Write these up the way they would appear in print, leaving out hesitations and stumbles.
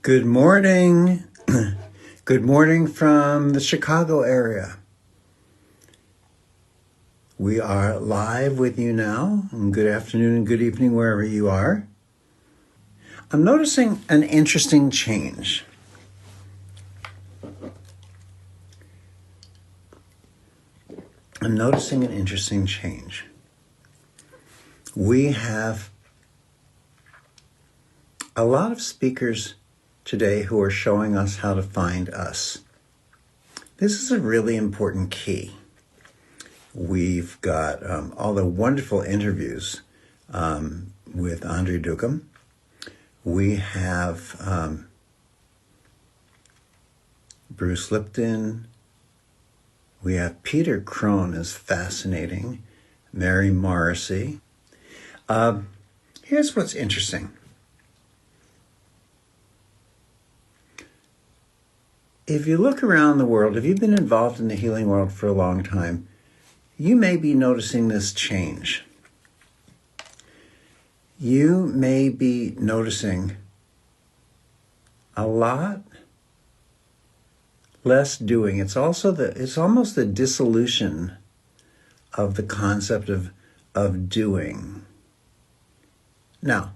Good morning. Good morning from the Chicago area. We are live with you now, and good afternoon and good evening wherever you are. I'm noticing an interesting change. We have a lot of speakers today who are showing us how to find us. This is a really important key. We've got all the wonderful interviews with Andre Dukem. We have Bruce Lipton. We have Peter Crone is fascinating. Mary Morrissey. Here's what's interesting. If you look around the world, if you've been involved in the healing world for a long time, you may be noticing this change. You may be noticing a lot less doing. It's almost the dissolution of the concept of doing. Now,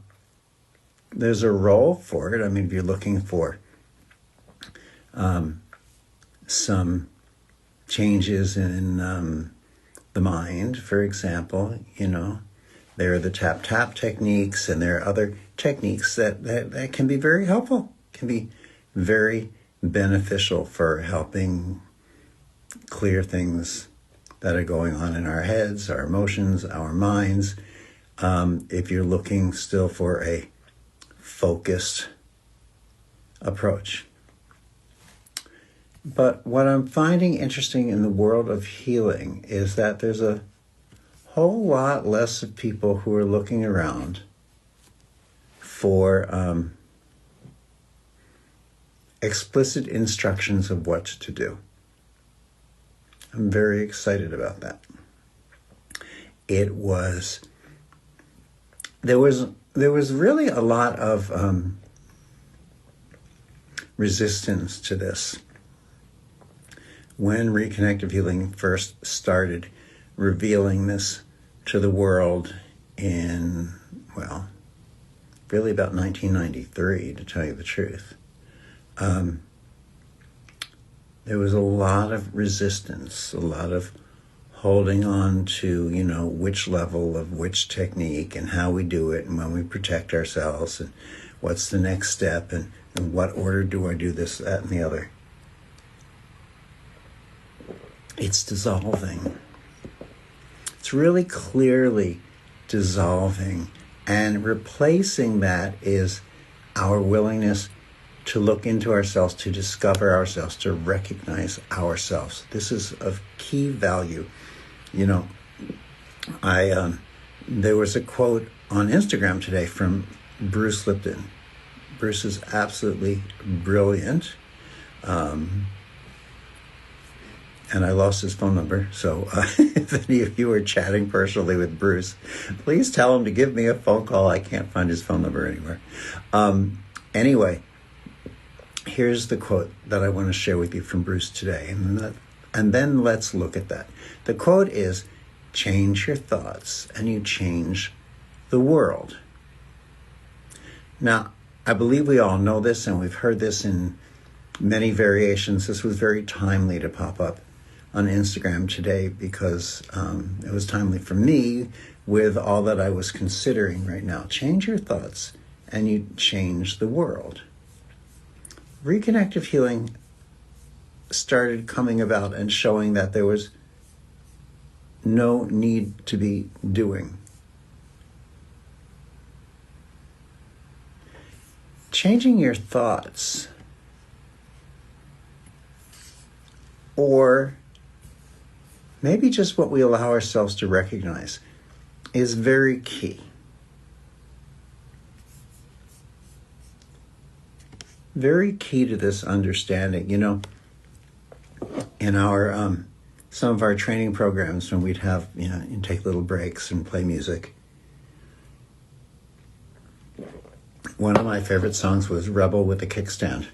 there's a role for it. I mean, if you're looking for some changes in the mind, for example, there are the tap techniques, and there are other techniques that can be very helpful, can be very beneficial for helping clear things that are going on in our heads, our emotions, our minds. If you're looking still for a focused approach. But what I'm finding interesting in the world of healing is that there's a whole lot less of people who are looking around for explicit instructions of what to do. I'm very excited about that. There was really a lot of resistance to this. When Reconnective Healing first started revealing this to the world in, really about 1993, to tell you the truth, there was a lot of resistance, a lot of holding on to, which level of which technique and how we do it and when we protect ourselves and what's the next step and in what order do I do this, that, and the other. It's dissolving. It's really clearly dissolving, and replacing that is our willingness to look into ourselves, to discover ourselves, to recognize ourselves. This is of key value. There was a quote on Instagram today from Bruce Lipton. Bruce is absolutely brilliant. And I lost his phone number, so if any of you are chatting personally with Bruce, please tell him to give me a phone call. I can't find his phone number anywhere. Anyway, here's the quote that I want to share with you from Bruce today, and then let's look at that. The quote is, "Change your thoughts and you change the world." Now, I believe we all know this, and we've heard this in many variations. This was very timely to pop up on Instagram today because it was timely for me with all that I was considering right now. Change your thoughts and you change the world. Reconnective healing started coming about and showing that there was no need to be doing. Changing your thoughts, or maybe just what we allow ourselves to recognize, is very key. Very key to this understanding. In our some of our training programs, when we'd have, take little breaks and play music, One of my favorite songs was Rebel with a Kickstand.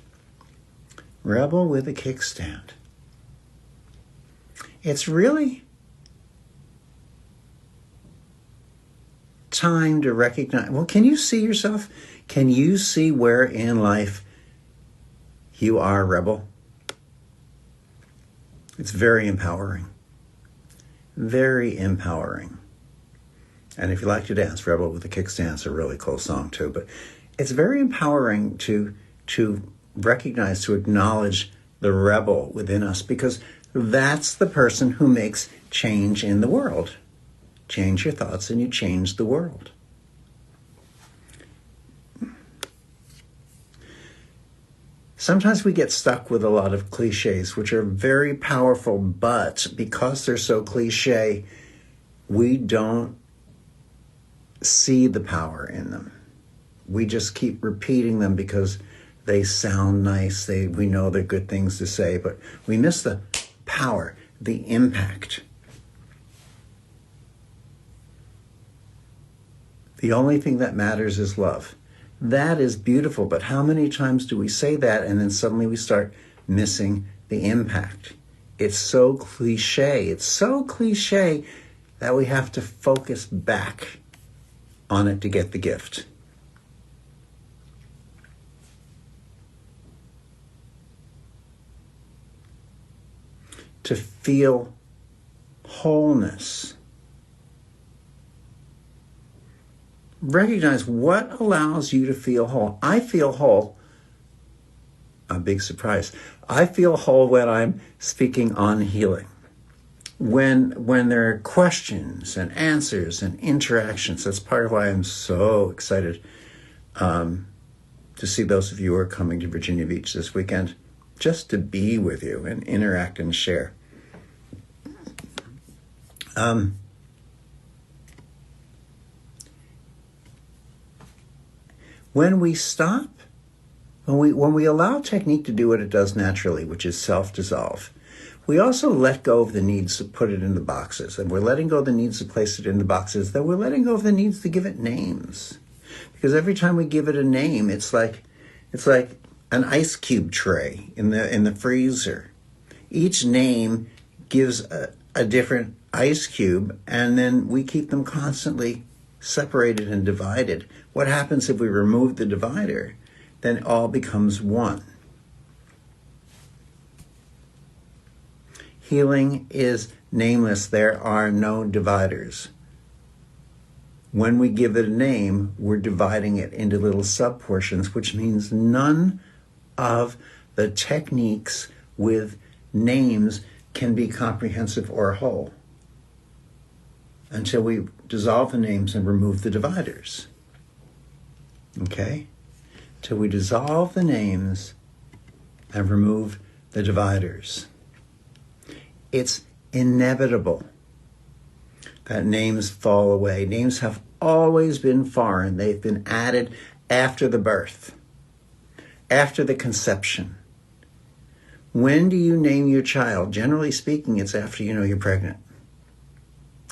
Rebel with a Kickstand. It's really time to recognize, well, can you see yourself? Can you see where in life you are a rebel? It's very empowering. Very empowering. And if you like to dance, Rebel with a Kickstand's a really cool song too. But it's very empowering to recognize, to acknowledge the rebel within us, because that's the person who makes change in the world. Change your thoughts and you change the world. Sometimes we get stuck with a lot of cliches, which are very powerful, but because they're so cliche, we don't see the power in them. We just keep repeating them because they sound nice. We know they're good things to say, but we miss the power, the impact. The only thing that matters is love. That is beautiful, but how many times do we say that and then suddenly we start missing the impact? It's so cliche. It's so cliche that we have to focus back on it to get the gift. To feel wholeness. Recognize what allows you to feel whole. I feel whole. A big surprise. I feel whole when I'm speaking on healing. When there are questions and answers and interactions. That's part of why I'm so excited to see those of you who are coming to Virginia Beach this weekend, just to be with you and interact and share. When we stop, when we allow technique to do what it does naturally, which is self-dissolve, we also let go of the needs to put it in the boxes. And we're letting go of the needs to place it in the boxes, then we're letting go of the needs to give it names. Because every time we give it a name, it's like an ice cube tray in the freezer. Each name gives a different ice cube, and then we keep them constantly separated and divided. What happens if we remove the divider? Then it all becomes one. Healing is nameless. There are no dividers. When we give it a name, we're dividing it into little sub-portions, which means none of the techniques with names can be comprehensive or whole until we dissolve the names and remove the dividers. Okay? Till we dissolve the names and remove the dividers. It's inevitable that names fall away. Names have always been foreign. They've been added after the birth, after the conception. When do you name your child? Generally speaking, it's after you know you're pregnant.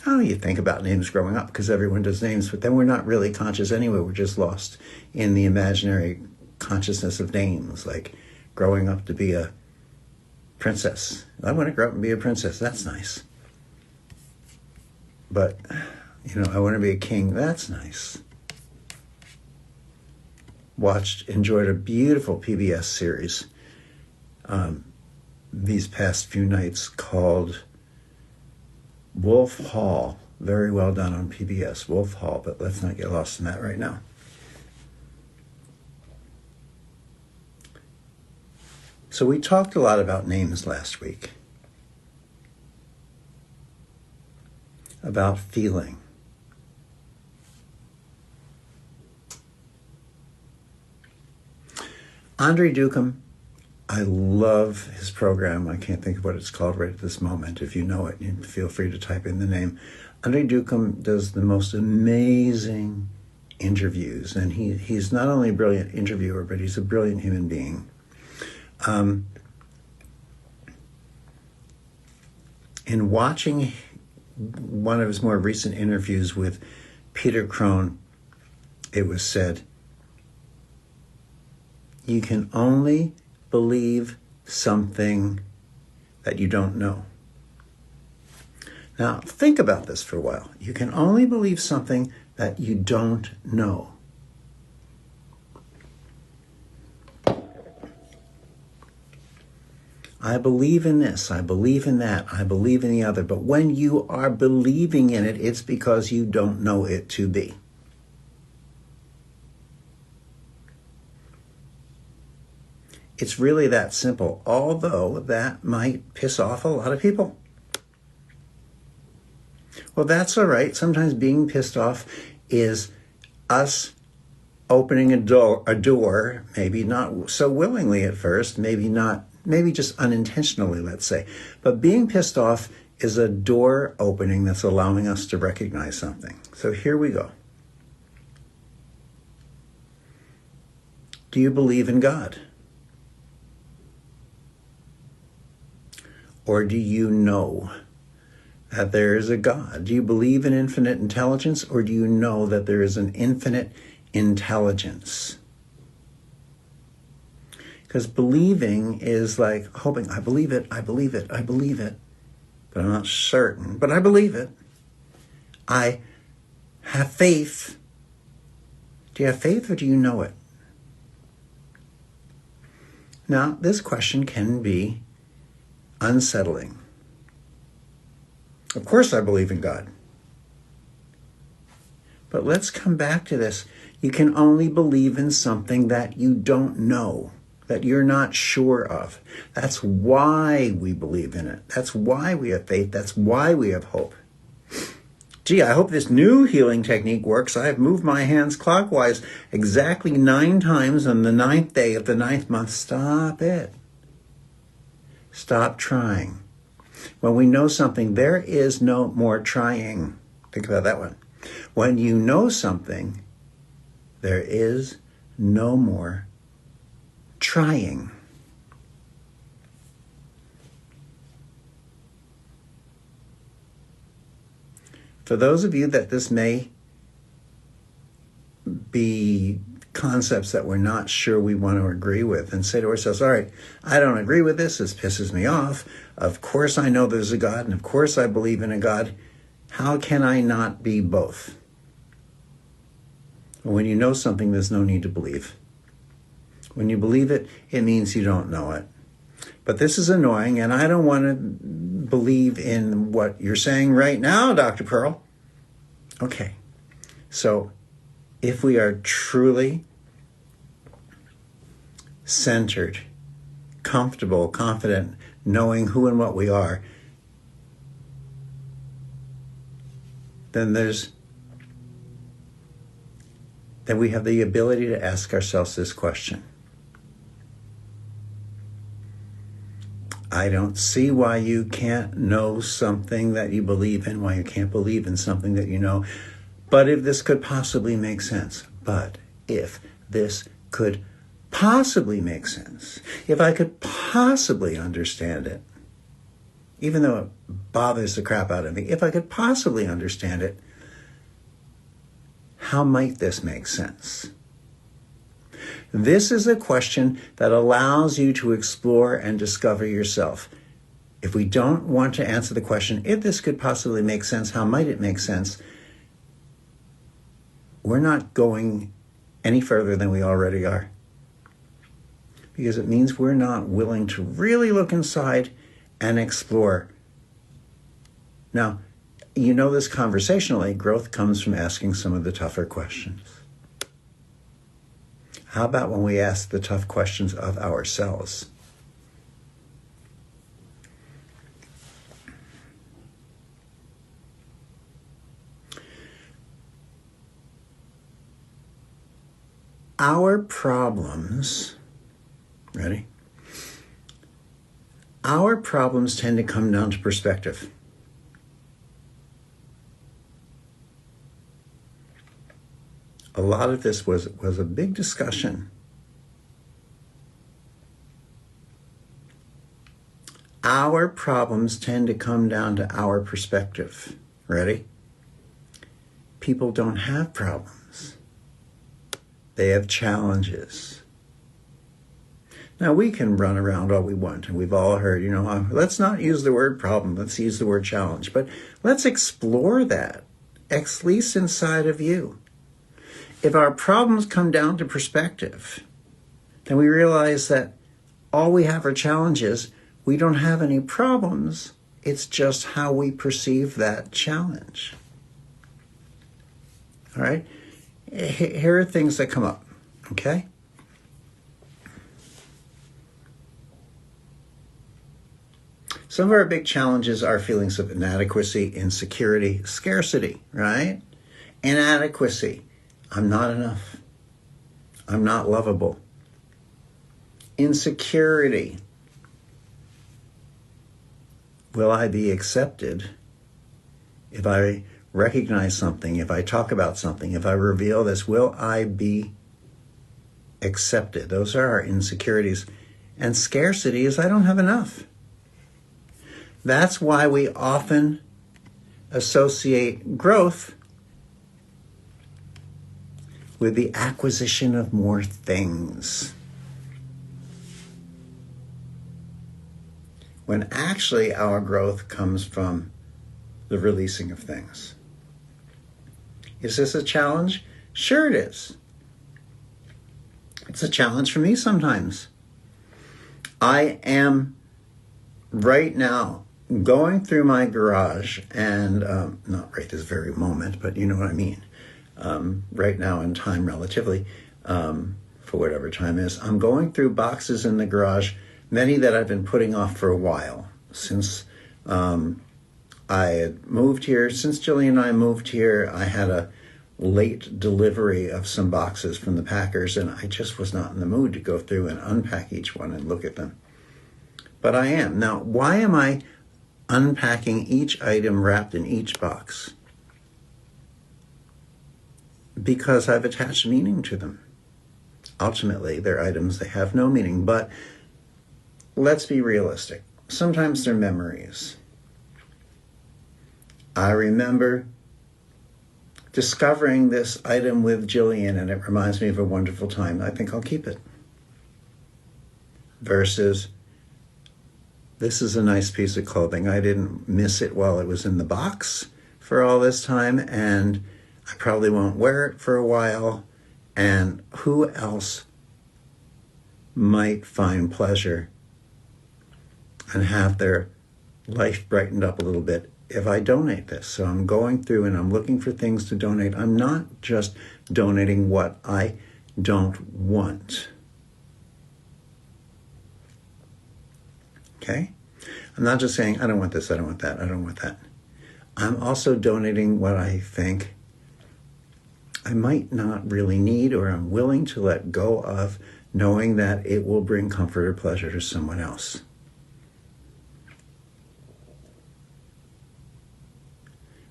Oh, you think about names growing up because everyone does names, but then we're not really conscious anyway. We're just lost in the imaginary consciousness of names, like growing up to be a princess. I want to grow up and be a princess. That's nice. But, I want to be a king. That's nice. Enjoyed a beautiful PBS series these past few nights called Wolf Hall. Very well done on PBS, Wolf Hall, but let's not get lost in that right now. So we talked a lot about names last week, about feeling. Andre Dukem, I love his program. I can't think of what it's called right at this moment. If you know it, you feel free to type in the name. Andre Dukem does the most amazing interviews, and he's not only a brilliant interviewer, but he's a brilliant human being. In watching one of his more recent interviews with Peter Crone, it was said, you can only believe something that you don't know. Now, think about this for a while. You can only believe something that you don't know. I believe in this, I believe in that, I believe in the other. But when you are believing in it, it's because you don't know it to be. It's really that simple, although that might piss off a lot of people. Well, that's all right. Sometimes being pissed off is us opening a door, maybe not so willingly at first, maybe just unintentionally, let's say. But being pissed off is a door opening that's allowing us to recognize something. So here we go. Do you believe in God? Or do you know that there is a God? Do you believe in infinite intelligence, or do you know that there is an infinite intelligence? Because believing is like hoping, I believe it, I believe it, I believe it, but I'm not certain, but I believe it. I have faith. Do you have faith, or do you know it? Now, this question can be unsettling. Of course I believe in God. But let's come back to this. You can only believe in something that you don't know, that you're not sure of. That's why we believe in it. That's why we have faith. That's why we have hope. Gee, I hope this new healing technique works. I have moved my hands clockwise exactly 9 times on the 9th day of the 9th month. Stop it. Stop trying. When we know something, there is no more trying. Think about that one. When you know something, there is no more trying. For those of you that this may be concepts that we're not sure we want to agree with, and say to ourselves, all right, I don't agree with this. This pisses me off. Of course I know there's a God, and of course I believe in a God. How can I not be both? When you know something, there's no need to believe. When you believe it, it means you don't know it. But this is annoying, and I don't want to believe in what you're saying right now, Dr. Pearl. Okay, so if we are truly centered, comfortable, confident, knowing who and what we are, then we have the ability to ask ourselves this question. I don't see why you can't know something that you believe in, why you can't believe in something that you know. But if this could possibly make sense, but if this could possibly make sense, if I could possibly understand it, even though it bothers the crap out of me, if I could possibly understand it, how might this make sense? This is a question that allows you to explore and discover yourself. If we don't want to answer the question, if this could possibly make sense, how might it make sense? We're not going any further than we already are. Because it means we're not willing to really look inside and explore. Now, you know this conversationally, growth comes from asking some of the tougher questions. How about when we ask the tough questions of ourselves? Our problems, ready? Our problems tend to come down to perspective. A lot of this was a big discussion. Our problems tend to come down to our perspective. Ready? People don't have problems. They have challenges. Now, we can run around all we want, and we've all heard, let's not use the word problem, let's use the word challenge. But let's explore that, at least inside of you. If our problems come down to perspective, then we realize that all we have are challenges. We don't have any problems. It's just how we perceive that challenge. All right? Here are things that come up, okay? Some of our big challenges are feelings of inadequacy, insecurity, scarcity, right? Inadequacy. I'm not enough. I'm not lovable. Insecurity. Will I be accepted if I recognize something, if I talk about something, if I reveal this? Will I be accepted? Those are our insecurities. And scarcity is I don't have enough. That's why we often associate growth with the acquisition of more things, when actually our growth comes from the releasing of things. Is this a challenge? Sure it is. It's a challenge for me sometimes. I am right now going through my garage, and not right this very moment, but you know what I mean. Right now in time relatively, for whatever time is, I'm going through boxes in the garage, many that I've been putting off for a while. Since I had moved here, since Jillian and I moved here, I had a late delivery of some boxes from the packers, and I just was not in the mood to go through and unpack each one and look at them. But I am. Now, why am I unpacking each item wrapped in each box? Because I've attached meaning to them. Ultimately, they're items, they have no meaning, but let's be realistic. Sometimes they're memories. I remember discovering this item with Jillian, and it reminds me of a wonderful time. I think I'll keep it. Versus, this is a nice piece of clothing. I didn't miss it while it was in the box for all this time, and I probably won't wear it for a while. And who else might find pleasure and have their life brightened up a little bit if I donate this? So I'm going through and I'm looking for things to donate. I'm not just donating what I don't want. Okay? I'm not just saying, I don't want this, I don't want that, I don't want that. I'm also donating what I think I might not really need, or I'm willing to let go of, knowing that it will bring comfort or pleasure to someone else.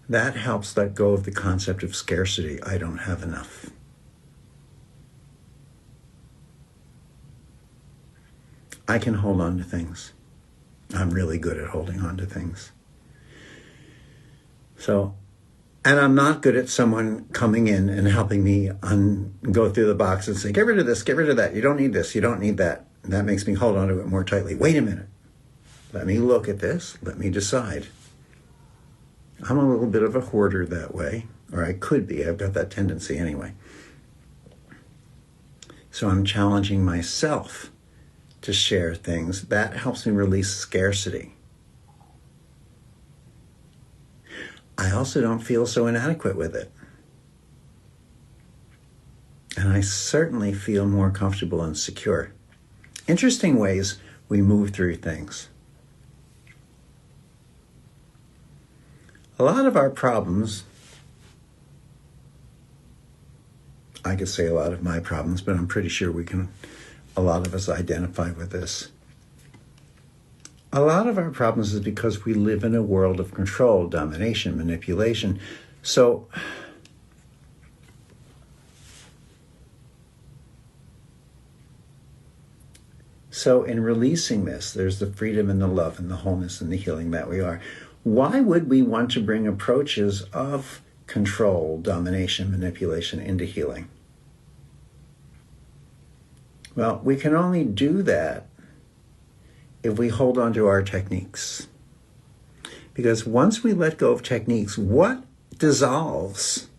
That helps let go of the concept of scarcity. I don't have enough. I can hold on to things. I'm really good at holding on to things. So, and I'm not good at someone coming in and helping me go through the box and say, get rid of this, get rid of that. You don't need this, you don't need that. And that makes me hold on to it more tightly. Wait a minute. Let me look at this. Let me decide. I'm a little bit of a hoarder that way, or I could be. I've got that tendency anyway. So I'm challenging myself to share things. That helps me release scarcity. I also don't feel so inadequate with it. And I certainly feel more comfortable and secure. Interesting ways we move through things. A lot of our problems, I could say a lot of my problems, but I'm pretty sure a lot of us identify with this. A lot of our problems is because we live in a world of control, domination, manipulation. So in releasing this, there's the freedom and the love and the wholeness and the healing that we are. Why would we want to bring approaches of control, domination, manipulation into healing? Well, we can only do that if we hold on to our techniques. Because once we let go of techniques, what dissolves?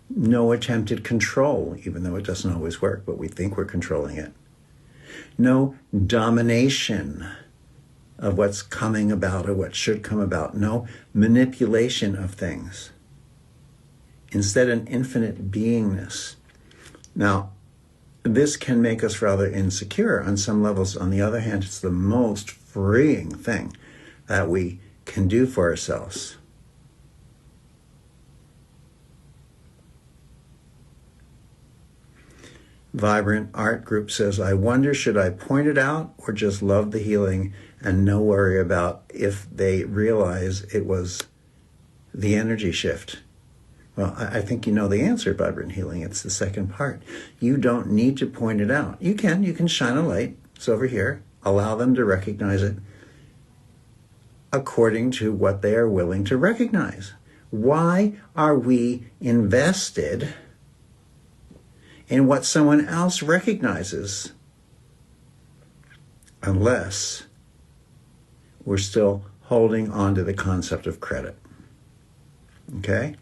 No attempted control, even though it doesn't always work, but we think we're controlling it. No domination of what's coming about or what should come about. No manipulation of things. Instead, an infinite beingness. Now, this can make us rather insecure on some levels. On the other hand, it's the most freeing thing that we can do for ourselves. Vibrant Art Group says, I wonder, should I point it out or just love the healing and no worry about if they realize it was the energy shift? Well, I think you know the answer, Vibrant Healing. It's the second part. You don't need to point it out. You can shine a light. It's over here. Allow them to recognize it according to what they are willing to recognize. Why are we invested in what someone else recognizes unless we're still holding on to the concept of credit? Okay?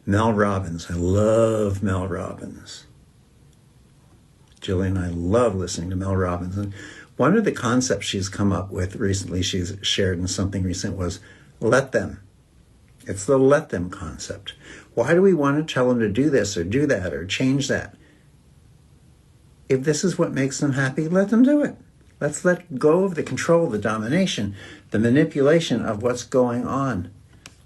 Mel Robbins. I love Mel Robbins. Jillian, I love listening to Mel Robbins. And one of the concepts she's come up with recently, she's shared in something recent, was let them. It's the let them concept. Why do we want to tell them to do this or do that or change that? If this is what makes them happy, let them do it. Let's let go of the control, the domination, the manipulation of what's going on.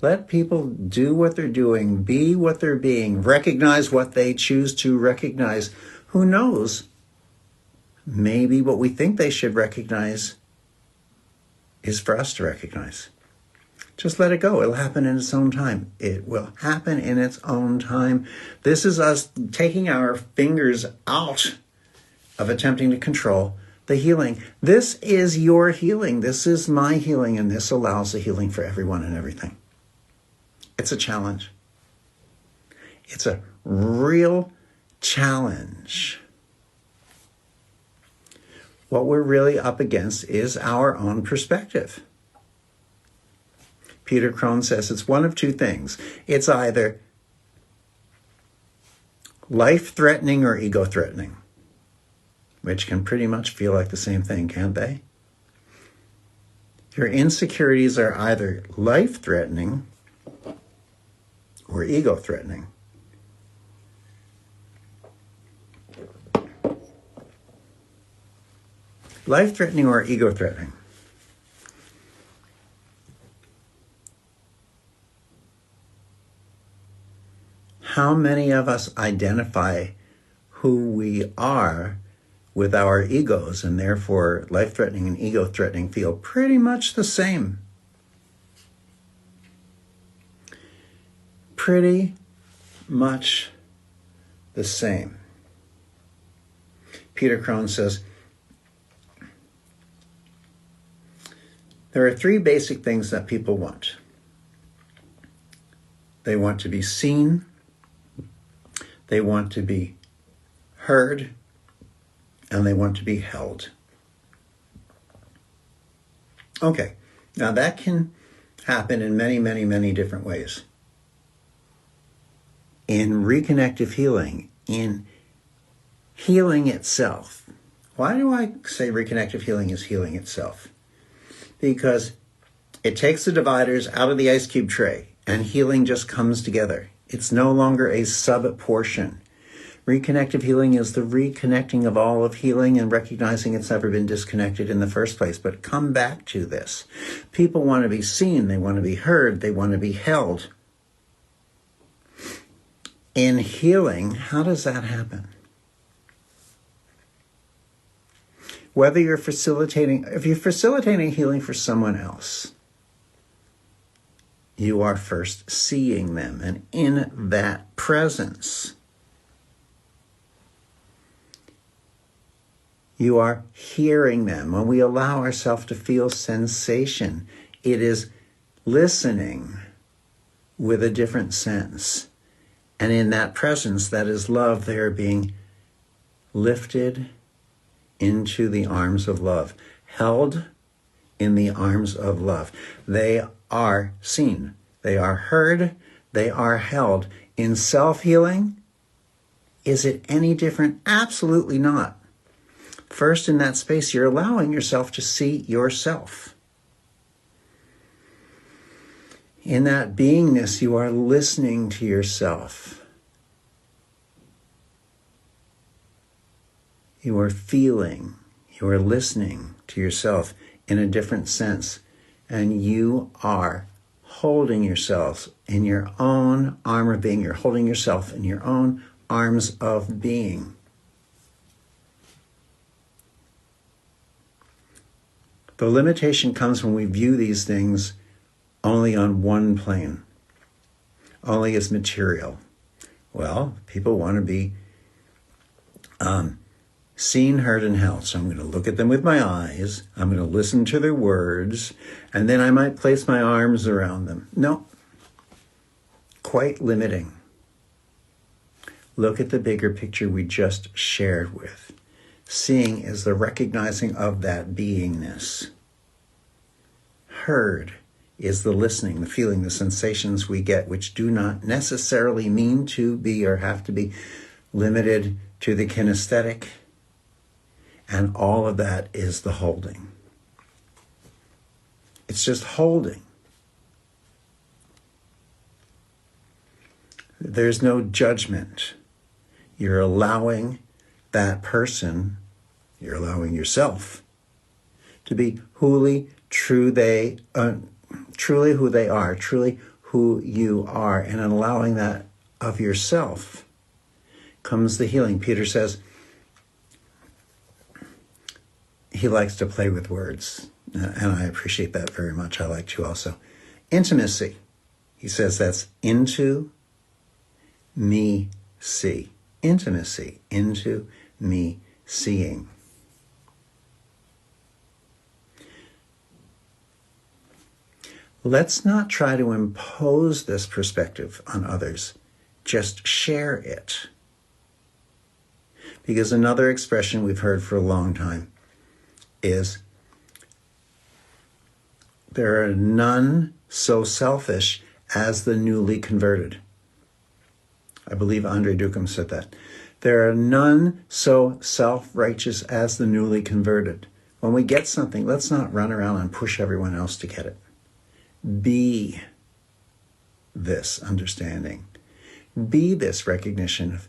Let people do what they're doing, be what they're being, recognize what they choose to recognize. Who knows? Maybe what we think they should recognize is for us to recognize. Just let it go. It'll happen in its own time. It will happen in its own time. This is us taking our fingers out of attempting to control the healing. This is your healing. This is my healing, and this allows the healing for everyone and everything. It's a challenge. It's a real challenge. What we're really up against is our own perspective. Peter Crone says it's one of two things. It's either life-threatening or ego-threatening, which can pretty much feel like the same thing, can't they? Your insecurities are either life-threatening or ego-threatening. Life-threatening or ego-threatening. How many of us identify who we are with our egos, and therefore life-threatening and ego-threatening feel pretty much the same? Pretty much the same. Peter Crone says, there are three basic things that people want. They want to be seen, they want to be heard, and they want to be held. Okay, now that can happen in many, many, many different ways. In reconnective healing, in healing itself. Why do I say reconnective healing is healing itself? Because it takes the dividers out of the ice cube tray and healing just comes together. It's no longer a sub-portion. Reconnective healing is the reconnecting of all of healing and recognizing it's never been disconnected in the first place. But come back to this. People want to be seen. They want to be heard. They want to be held. In healing, how does that happen? Whether you're facilitating, if you're facilitating healing for someone else, you are first seeing them. And in that presence, you are hearing them. When we allow ourselves to feel sensation, it is listening with a different sense. And in that presence, that is love, they are being lifted into the arms of love, held in the arms of love. They are seen, they are heard, they are held. In self-healing, is it any different? Absolutely not. First, in that space, you're allowing yourself to see yourself. In that beingness, you are listening to yourself. You are feeling, you are listening to yourself in a different sense. And you are holding yourself in your own arm of being. You're holding yourself in your own arms of being. The limitation comes when we view these things only on one plane, only as material. Well, people want to be seen, heard, and held. So I'm going to look at them with my eyes. I'm going to listen to their words. And then I might place my arms around them. No. Quite limiting. Look at the bigger picture we just shared with. Seeing is the recognizing of that beingness. Heard is the listening, the feeling, the sensations we get, which do not necessarily mean to be or have to be limited to the kinesthetic. And all of that is the holding. It's just holding. There's no judgment. You're allowing that person, you're allowing yourself to be truly who they are, truly who you are. And in allowing that of yourself comes the healing. Peter says, he likes to play with words, and I appreciate that very much. I like to also. Intimacy. He says that's into me see. Intimacy, into me seeing. Let's not try to impose this perspective on others. Just share it. Because another expression we've heard for a long time is, there are none so selfish as the newly converted. I believe Andre Duckham said that. There are none so self-righteous as the newly converted. When we get something, let's not run around and push everyone else to get it. Be this understanding. Be this recognition of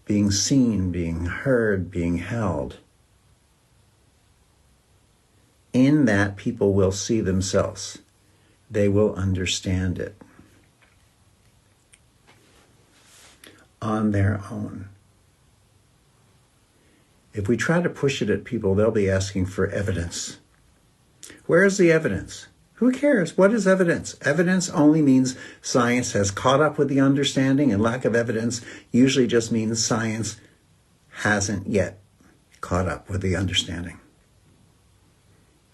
being seen, being heard, being held. In that, people will see themselves. They will understand it on their own. If we try to push it at people, they'll be asking for evidence. Where is the evidence? Who cares? What is evidence? Evidence only means science has caught up with the understanding, and lack of evidence usually just means science hasn't yet caught up with the understanding.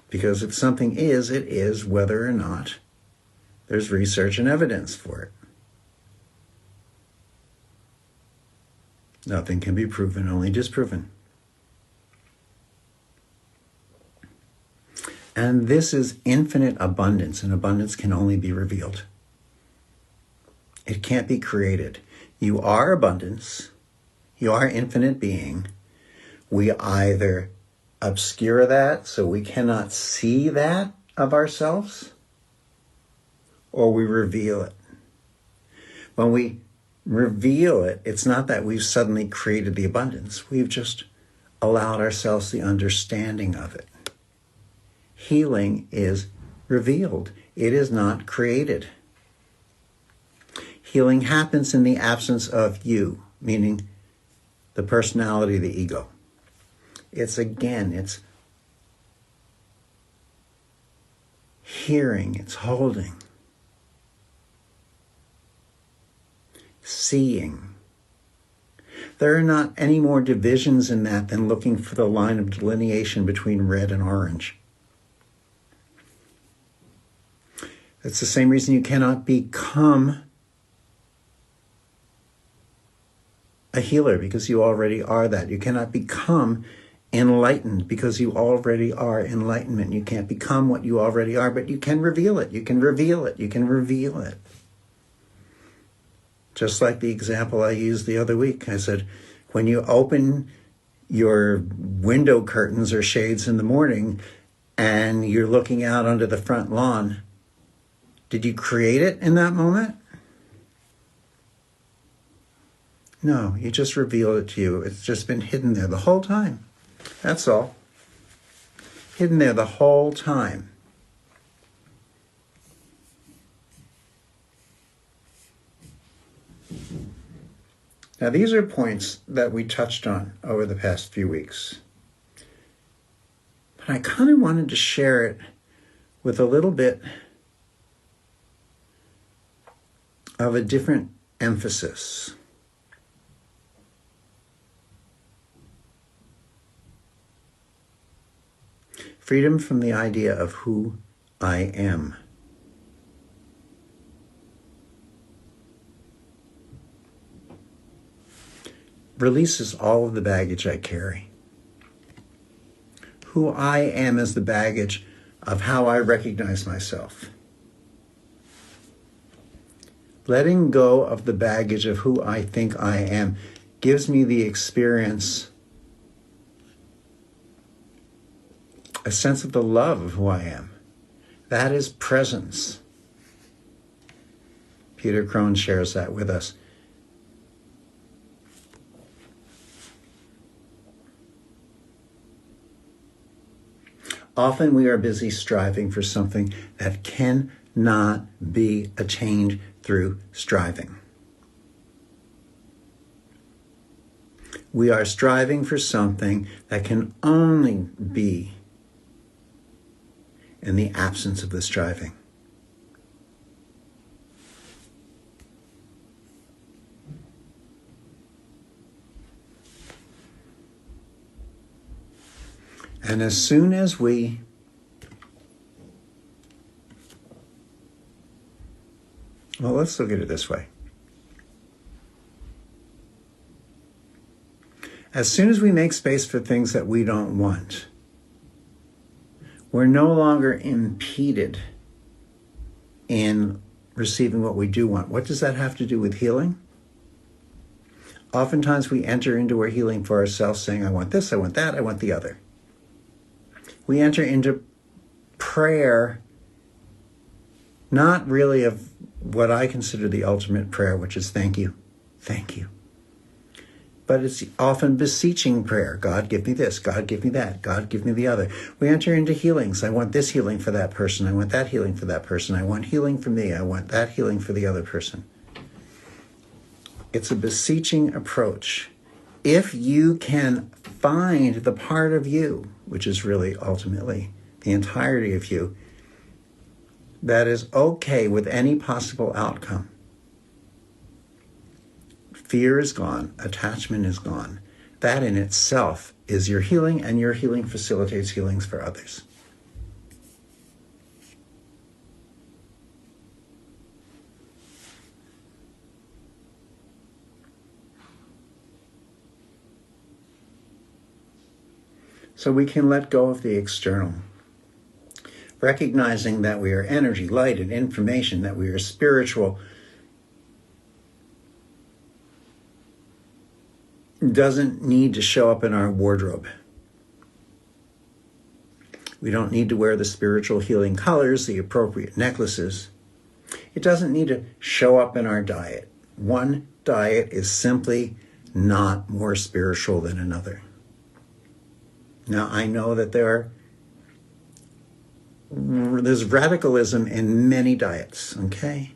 Because if something is, it is, whether or not there's research and evidence for it. Nothing can be proven, only disproven. And this is infinite abundance, and abundance can only be revealed. It can't be created. You are abundance. You are infinite being. We either obscure that so we cannot see that of ourselves, or we reveal it. When we reveal it, it's not that we've suddenly created the abundance. We've just allowed ourselves the understanding of it. Healing is revealed. It is not created. Healing happens in the absence of you, meaning the personality, the ego. It's hearing, it's holding, seeing. There are not any more divisions in that than looking for the line of delineation between red and orange. It's the same reason you cannot become a healer because you already are that. You cannot become enlightened because you already are enlightenment. You can't become what you already are, but you can reveal it. You can reveal it. You can reveal it. Just like the example I used the other week. I said, when you open your window curtains or shades in the morning and you're looking out onto the front lawn, did you create it in that moment? No, you just revealed it to you. It's just been hidden there the whole time. That's all. Hidden there the whole time. Now, these are points that we touched on over the past few weeks. But I kind of wanted to share it with a little bit of a different emphasis. Freedom from the idea of who I am. Releases all of the baggage I carry. Who I am is the baggage of how I recognize myself. Letting go of the baggage of who I think I am gives me the experience, a sense of the love of who I am. That is presence. Peter Crone shares that with us. Often we are busy striving for something that cannot be attained through striving. We are striving for something that can only be in the absence of the striving. And as soon as we let's look at it this way. As soon as we make space for things that we don't want, we're no longer impeded in receiving what we do want. What does that have to do with healing? Oftentimes we enter into our healing for ourselves saying, I want this, I want that, I want the other. We enter into prayer, not really of what I consider the ultimate prayer, which is thank you, thank you. But it's often beseeching prayer. God, give me this. God, give me that. God, give me the other. We enter into healings. I want this healing for that person. I want that healing for that person. I want healing for me. I want that healing for the other person. It's a beseeching approach. If you can find the part of you, which is really ultimately the entirety of you, that is okay with any possible outcome. Fear is gone. Attachment is gone. That in itself is your healing, and your healing facilitates healings for others. So we can let go of the external, recognizing that we are energy, light, and information, that we are spiritual, doesn't need to show up in our wardrobe. We don't need to wear the spiritual healing colors, the appropriate necklaces. It doesn't need to show up in our diet. One diet is simply not more spiritual than another. Now, I know that there's radicalism in many diets, okay?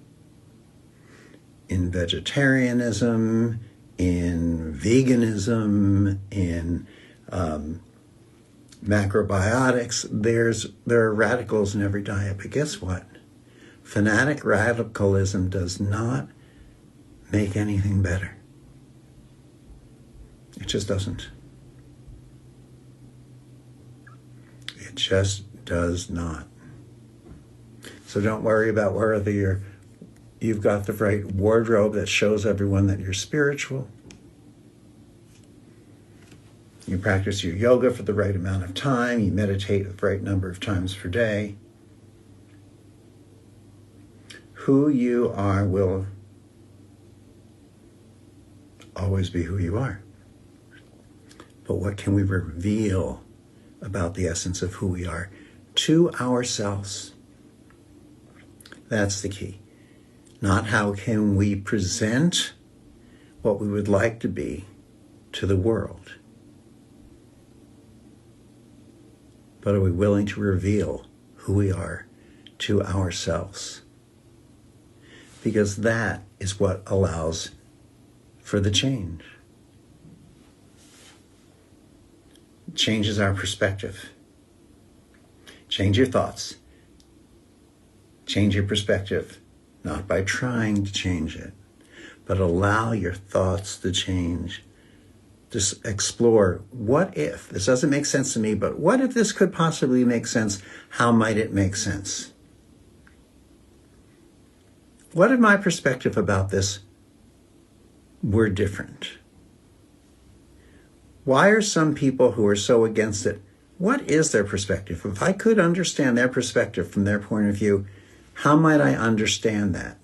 In vegetarianism, in veganism, in macrobiotics, there are radicals in every diet. But guess what? Fanatic radicalism does not make anything better. It just doesn't. It just does not. So don't worry about whether you've got the right wardrobe that shows everyone that you're spiritual. You practice your yoga for the right amount of time. You meditate the right number of times per day. Who you are will always be who you are. But what can we reveal about the essence of who we are to ourselves? That's the key. Not how can we present what we would like to be to the world, but are we willing to reveal who we are to ourselves? Because that is what allows for the change. It changes our perspective. Change your thoughts. Change your perspective, not by trying to change it, but allow your thoughts to change. Just explore, what if? This doesn't make sense to me, but what if this could possibly make sense? How might it make sense? What if my perspective about this were different? Why are some people who are so against it? What is their perspective? If I could understand their perspective from their point of view, how might I understand that?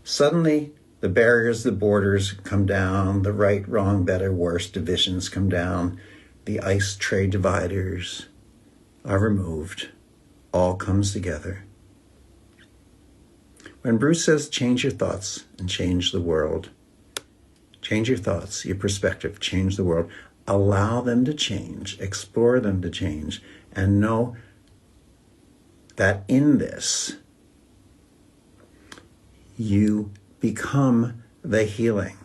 Suddenly, the barriers, the borders come down, the right, wrong, better, worse divisions come down, the ice tray dividers are removed, all comes together. When Bruce says change your thoughts and change the world, change your thoughts, your perspective, change the world, allow them to change, explore them to change, and know that in this, you become the healing.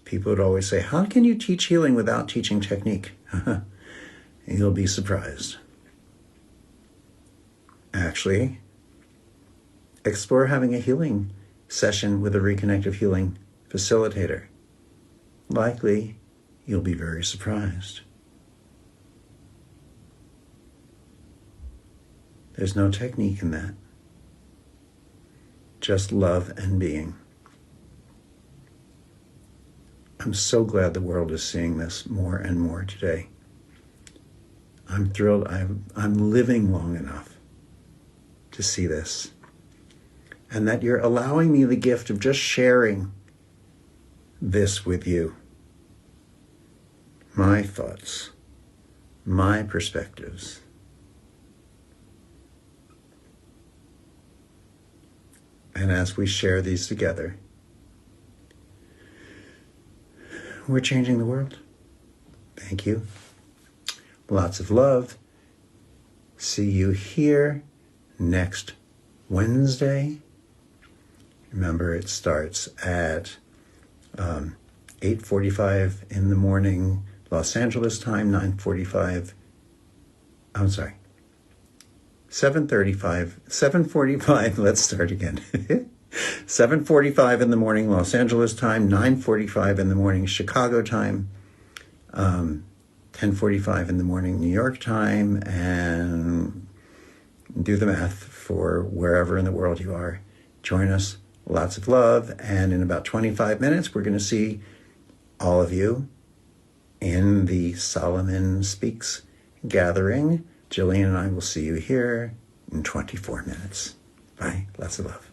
People would always say, how can you teach healing without teaching technique? You'll be surprised. Actually, explore having a healing session with a Reconnective healing facilitator. Likely, you'll be very surprised. There's no technique in that. Just love and being. I'm so glad the world is seeing this more and more today. I'm thrilled. I'm living long enough to see this. And that you're allowing me the gift of just sharing this with you. My thoughts, my perspectives. And as we share these together, we're changing the world. Thank you. Lots of love. See you here next Wednesday. Remember, it starts at 8:45 in the morning, Los Angeles time, 7:45, let's start again. 7:45 in the morning, Los Angeles time, 9:45 in the morning, Chicago time, 10:45 in the morning, New York time, and do the math for wherever in the world you are. Join us. Lots of love. And in about 25 minutes, we're going to see all of you in the Solomon Speaks gathering. Jillian and I will see you here in 24 minutes. Bye. Lots of love.